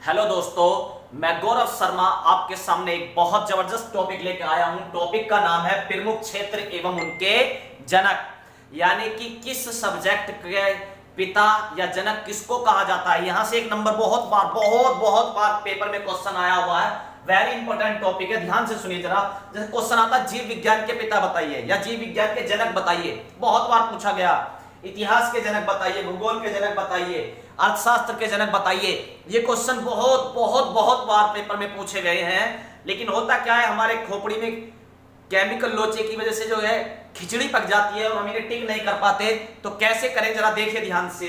Hello दोस्तों, मैं गौरव शर्मा आपके सामने एक बहुत जबरदस्त टॉपिक लेकर आया हूं। टॉपिक का नाम है प्रमुख क्षेत्र एवं उनके जनक, यानी कि किस सब्जेक्ट के पिता या जनक किसको कहा जाता है। यहां से एक नंबर बहुत बार पेपर में क्वेश्चन आया हुआ है। वेरी इंपॉर्टेंट टॉपिक है, ध्यान से सुनिए जरा। जैसे क्वेश्चन आता है जीव विज्ञान के पिता बताइए या जीव विज्ञान के जनक बताइए, बहुत बार पूछा गया। इतिहास के जनक बताइए, भूगोल के जनक बताइए, अर्थशास्त्र के जनक बताइए। ये क्वेश्चन बहुत बार पेपर में पूछे गए हैं। लेकिन होता क्या है, हमारे खोपड़ी में केमिकल लोचे की वजह से जो है खिचड़ी पक जाती है और हम इन्हें टिक नहीं कर पाते। तो कैसे करें जरा देखिए ध्यान से।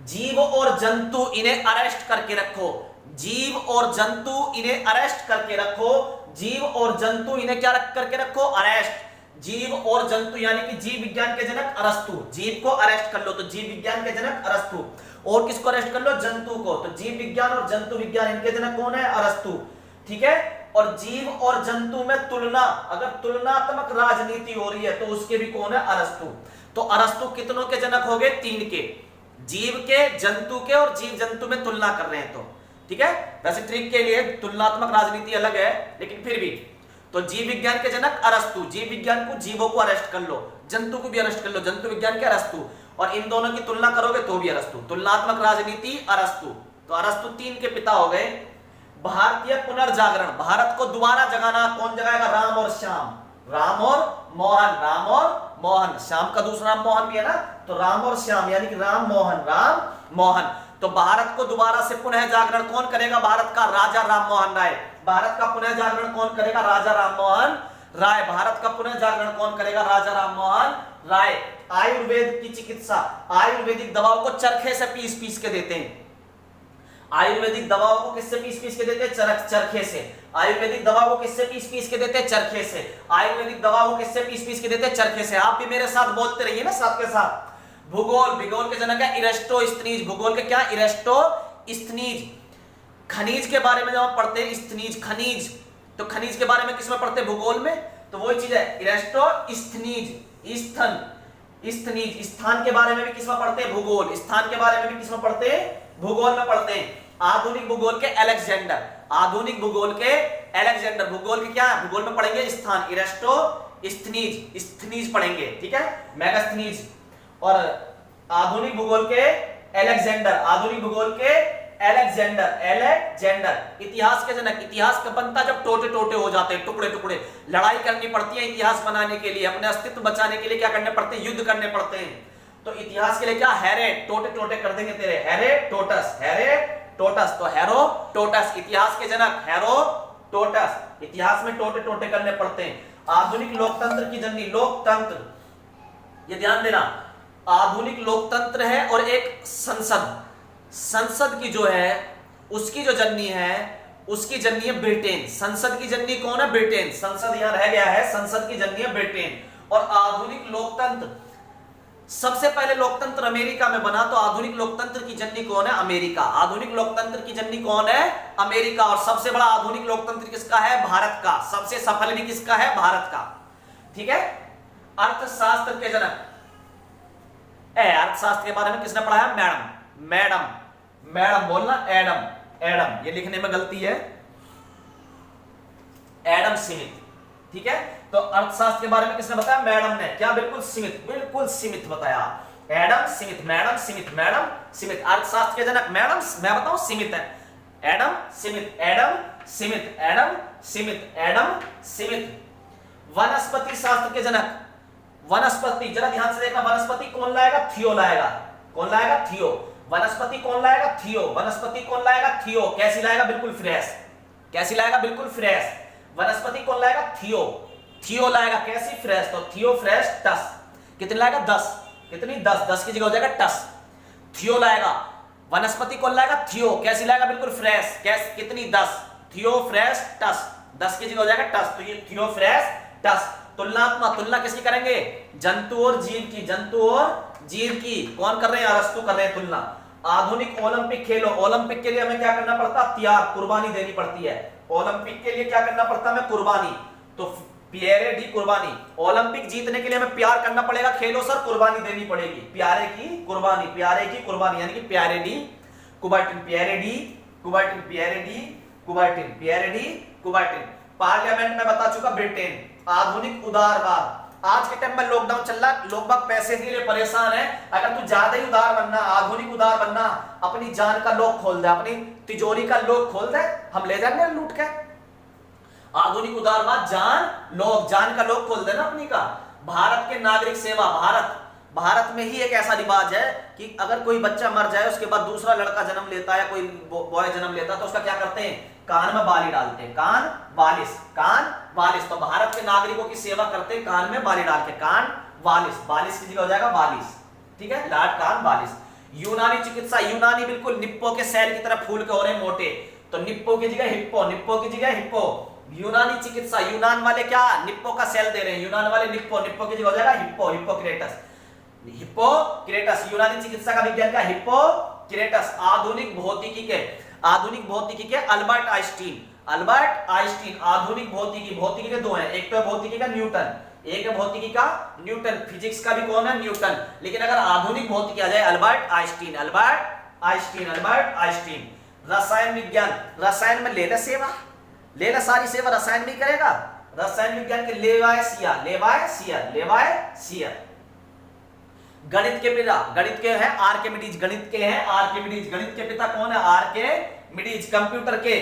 जीव और जंतु इन्हें अरेस्ट करके रखो, जीव और जंतु इन्हें अरेस्ट करके रखो, जीव और जंतु इन्हें क्या रख करके रखो, अरेस्ट। जीव और जंतु यानी कि जीव विज्ञान के जनक अरस्तु, जीव को अरेस्ट कर लो तो जीव विज्ञान के जनक अरस्तु। और किसको अरेस्ट कर लो, जंतु को। तो जीव विज्ञान और जंतु विज्ञान इनके जनक कौन है, अरस्तु। ठीक है। और जीव और जंतु में तुलना, अगर तुलनात्मक राजनीति हो रही है तो उसके भी कौन है, अरस्तु। तो अरस्तु कितनों के जनक हो गए, 3 के, जीव के, जंतु के और जीव जंतु में तुलना कर रहे हैं। तो ठीक है, वैसे ट्रिक के लिए तुलनात्मक राजनीति अलग है, लेकिन फिर भी। तो जीव विज्ञान के जनक अरस्तु, जीव विज्ञान को, जीवों को अरेस्ट कर लो, जंतु को भी अरेस्ट कर लो, जंतु विज्ञान के अरस्तु, और इन दोनों की तुलना करोगे तो भी अरस्तु। तुलनात्मक राजनीति अरस्तु। तो अरस्तु 3 के पिता हो गए। भारतीय पुनर्जागरण, भारत को दोबारा जगाना कौन जगाएगा, राम और श्याम, राम और मोहन, राम और मोहन। श्याम का दूसरा नाम मोहन भी है ना, तो राम और श्याम यानी कि राम मोहन, राम मोहन। तो भारत को दोबारा से पुनः जागरण कौन करेगा, भारत का राजा राम मोहन राय। भारत का पुनः जागरण कौन करेगा, राजा राम मोहन राय। भारत का पुनः जागरण कौन करेगा, राजा राम मोहन राय। आयुर्वेद की चिकित्सा, आयुर्वेदिक दवाओं को चरखे से पीस पीस के देते हैं। आयुर्वेदिक दवाओं को किससे पीस पीस के देते हैं, चरखे से। आयुर्वेदिक दवाओं को किससे पीस पीस के देते हैं, चरखे से। आयुर्वेदिक दवाओं को किससे पीस पीस के देते हैं, चरखे से। आप भी मेरे साथ बोलते रहिए ना, साथ के साथ। भूगोल, भूगोल के जनक है इरेस्टोस्थनीज। भूगोल के क्या, इरेस्टोस्थनीज। खनिज के बारे में जब हम पढ़ते हैं, स्थनीज, खनिज, तो खनिज के बारे में किसमें पढ़ते हैं, भूगोल में। तो वही चीज है, इरेस्टोस्थनीज, स्थन, स्थनीज। स्थान के बारे में भी किसमें पढ़ते हैं, भूगोल। स्थान के बारे में भी किसमें पढ़ते हैं, भूगोल में पढ़ते हैं। आधुनिक भूगोल के अलेक्जेंडर, आधुनिक भूगोल के अलेक्जेंडर। भूगोल के क्या, भूगोल में पढ़ेंगे स्थान, इरेस्टोस्थनीज, स्थनीज पढ़ेंगे, ठीक है, मेगास्थनीज। और आधुनिक भूगोल के अलेक्जेंडर, आधुनिक भूगोल के अलेक्जेंडर। इतिहास के जनक, इतिहास का बनता जब टोटे टोटे हो जाते हैं, टुकड़े टुकड़े। लड़ाई करनी पड़ती है इतिहास बनाने के लिए, अपने अस्तित्व बचाने के लिए क्या करने पड़ते हैं, युद्ध करने पड़ते हैं। तो इतिहास के लिए क्या, हेरे टोटे टोटे कर देंगे तेरे, हेरोडोटस, हेरोडोटस। तो हेरोडोटस इतिहास के जनक, हेरोडोटस। इतिहास में टोटे टोटे करने पड़ते हैं। आधुनिक लोकतंत्र की जननी, लोकतंत्र, ये ध्यान देना, आधुनिक लोकतंत्र है। और एक संसद, संसद की जो है उसकी जो जननी है, उसकी जननी है ब्रिटेन। संसद की जननी कौन है, ब्रिटेन। संसद यहां रह गया है, संसद की जननी है ब्रिटेन। और आधुनिक लोकतंत्र, सबसे पहले लोकतंत्र अमेरिका में बना, तो आधुनिक लोकतंत्र की जननी कौन है, अमेरिका। आधुनिक लोकतंत्र की जननी कौन है, अमेरिका। और सबसे बड़ा आधुनिक लोकतंत्र किसका है, भारत का। सबसे सफल भी किसका है, भारत का। ठीक है। अर्थशास्त्र के जनक, अर्थशास्त्र के बारे में किसने पढ़ा है, मैडम, मैडम, मैडम बोलना, एडम, एडम, ये लिखने में गलती है, एडम स्मिथ। ठीक है। तो अर्थशास्त्र के बारे में किसने बताया, मैडम ने। क्या, बिल्कुल स्मिथ, बिल्कुल स्मिथ बताया, Adam Smith, madam Smith, madam Smith. अर्थशास्त्र के जनक मैडम, मैं बताऊं स्मिथ है, Adam Smith, Adam Smith, Adam Smith, Adam Smith. वनस्पति शास्त्र के जनक, वनस्पति, जरा ध्यान से देखना, वनस्पति कौन लाएगा, थियो लाएगा। कौन लाएगा, थियो। वनस्पति कौन लाएगा, थियो। वनस्पति कौन लाएगा, थियो। कैसी लाएगा, बिल्कुल फ्रेश। कैसी लाएगा, बिल्कुल फ्रेश। वनस्पति कौन लाएगा, थियो। थियो लाएगा, कैसी, फ्रेश। तो थियो फ्रेश टस, कितनी लाएगा, 10। कितनी, 10, 10 की जगह हो जाएगा टस, थियो लाएगा। वनस्पति कौन लाएगा, थियो। कैसी लाएगा, बिल्कुल फ्रेश। कैसी, कितनी, 10, थियो फ्रेश टस, 10 की जगह हो जाएगा टस। तो ये थियो फ्रेश टस। तुलनात्मक, तुलना किसकी करेंगे, जंतु और जीव की, जंतु और जीव की। कौन कर रहे हैं, अरस्तु कर रहे हैं तुलना। आधुनिक ओलंपिक खेलों, ओलंपिक के लिए हमें क्या करना पड़ता, त्याग, कुर्बानी देनी पड़ती है। ओलंपिक के लिए क्या करना पड़ता है, हमें कुर्बानी। तो प्यारे डी कुर्बानी, ओलंपिक जीतने के लिए हमें प्यार करना पड़ेगा, खेलो सर कुर्बानी देनी पड़ेगी, प्यारे की कुर्बानी, प्यारे की कुर्बानी यानी कि प्यारे D Coubertin, Pierre de Coubertin, Pierre de Coubertin, Pierre de Coubertin. Parliament में बता चुका ब्रिटेन। आधुनिक उदारवाद, आज के टाइम में लॉकडाउन चल रहा है, लोग बाग पैसे के लिए परेशान है। अगर तू ज्यादा ही उदार बनना, आधुनिक उदार बनना, अपनी जान का लॉक खोल दे, अपनी तिजोरी का लॉक खोल दे, हम ले जाएंगे लूट के। आधुनिक उदारवाद, जान का लॉक खोल देना अपनी का। भारत के नागरिक सेवा, भारत में ही एक ऐसा रिवाज है कि अगर कोई बच्चा मर जाए उसके बाद दूसरा लड़का जन्म लेता है या कोई बॉय जन्म लेता है तो उसका क्या करते हैं, कान में बाली डालते हैं, कान वालिस। तो भारत के नागरिकों की सेवा करते हैं कान में बाली डाल के, कान वालिस की जगह हो जाएगा वालिस, ठीक है, लॉर्ड कान वालिस। यूनानी चिकित्सा, यूनानी बिल्कुल निप्पो के सेल की तरह फूल के हो रहे हैं मोटे, तो निप्पो की जगह हिप्पो की जगह हिप्पो। यूनानी चिकित्सा, यूनान वाले क्या निप्पो का सेल दे रहे हैं, यूनान वाले निप्पो की जगह हो जाएगा हिप्पोक्रेटस। यूनानी चिकित्सा का विज्ञान का हिप्पोक्रेटस। आधुनिक भौतिकी के अल्बर्ट आइंस्टीन। आधुनिक भौतिकी के दो हैं, एक तो भौतिकी का न्यूटन, एक है भौतिकी का न्यूटन। फिजिक्स का भी कौन है, न्यूटन। लेकिन अगर आधुनिक भौतिकी आ जाए अल्बर्ट आइंस्टीन। रसायन विज्ञान, रसायन में ले ले सारी सेवा रसायन में करेगा। रसायन विज्ञान के लेवायसियर। गणित के पिता, गणित के हैं आर्किमिडीज। गणित के पिता कौन है, आर्किमिडीज। कंप्यूटर के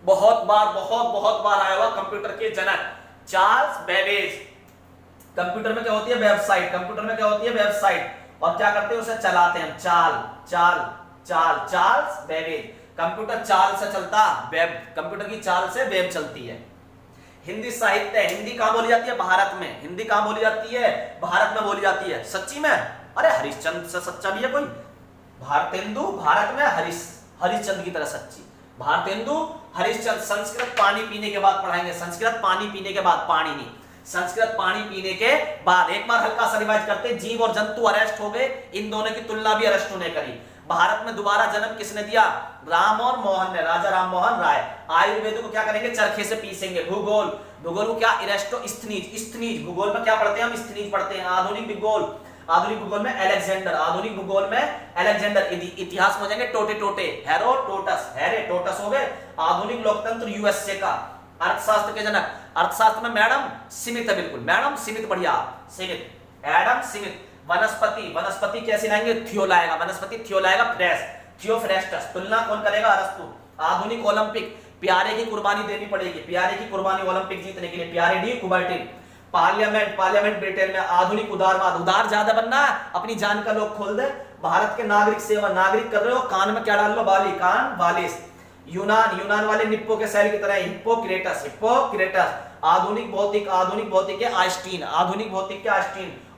बहुत बार आया हुआ कंप्यूटर के जनक चार्ल्स बेबेज। कंप्यूटर में क्या होती है, वेबसाइट। और क्या करते हैं, उसे चलाते हैं चार्ल्स बेबेज। कंप्यूटर चाल से चलता, वेब, कंप्यूटर की चाल से वेब चलती है। हिंदी साहित्य, हिंदी कहां बोली जाती है, भारत में। हिंदी कहां बोली जाती है, भारत में बोली जाती है। सच्ची में, अरे हरिश्चंद्र से सच्चा भी है कोई? भारतेंदु भारत में हरिश्चंद्र की तरह सच्ची। भारतेंदु हरिश्चंद्र। संस्कृत पानी पीने के बाद पढ़ाएंगे, संस्कृत पानी पीने के बाद, पानी नहीं, संस्कृत पानी पीने के बाद। एक बार हल्का सा रिवाइज करते, जीव और जंतु अरेस्ट हो गए, इन दोनों की तुलना भी अरेस्टो ने करी। भारत में दोबारा जन्म किसने दिया, राम और मोहन ने, राजा राम मोहन राय। आयुर्वेद को क्या करेंगे, चरखे से पीसेंगे। भूगोल को क्या, इरेस्टो स्थिनीज। भूगोल में क्या पढ़ते हैं हम, स्थिनीज पढ़ते हैं। आधुनिक भूगोल में अलेक्जेंडर। इतिहास में हो जाएंगे टोटे, हेरोटोटस हो गए। आधुनिक लोकतंत्र यूएसए का। अर्थशास्त्र के जनक, अर्थशास्त्र में मैडम स्मिथ है, बिल्कुल मैडम स्मिथ, बढ़िया एडम स्मिथ। वनस्पति कैसे लाएंगे, थियो लाएगा, थियोफ्रेस्टस। तुलना कौन करेगा, अरस्तु। आधुनिक ओलंपिक, प्यारे की कुर्बानी देनी पड़ेगी, ओलंपिक जीतने के लिए, Pierre de Coubertin. Parliament Britain में। आधुनिक उदारवाद, उदार ज्यादा बनना, अपनी जान का लोग खोल दे। भारत के नागरिक सेवा, नागरिक कर रहे हो, कान में क्या डाल लो, बाली, कान वालिस। यूनान वाले निप्पो के सेल की तरह, हिप्पोक्रेटस। आधुनिक भौतिक के आइंस्टीन,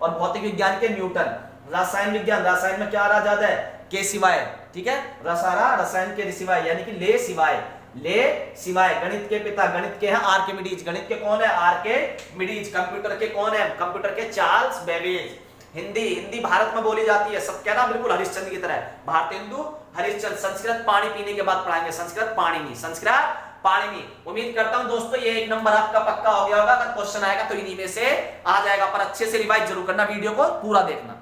और भौतिक विज्ञान के न्यूटन। रसायन विज्ञान, रसायन में क्या आ रहा ज्यादा है, के सिवाय, ठीक है, रसायन के सिवाय, यानी कि ले सिवाय। गणित के पिता, गणित के हैं आर्किमिडीज। गणित के कौन है, आर्किमिडीज। कंप्यूटर के कौन है, कंप्यूटर के चार्ल्स बेबेज। हिंदी भारत में बोली जाती है, सब कहना बिल्कुल हरिश्चंद्र की तरह। भारतेंदु हरिश्चंद्र। संस्कृत पानी पीने के बाद पढ़ाएंगे, संस्कृत पानी नहीं। उम्मीद करता हूं दोस्तों ये 1 नंबर आपका पक्का हो गया होगा। अगर क्वेश्चन आएगा तो इन्हीं में से आ जाएगा, पर अच्छे से रिवाइज जरूर करना, वीडियो को पूरा देखना।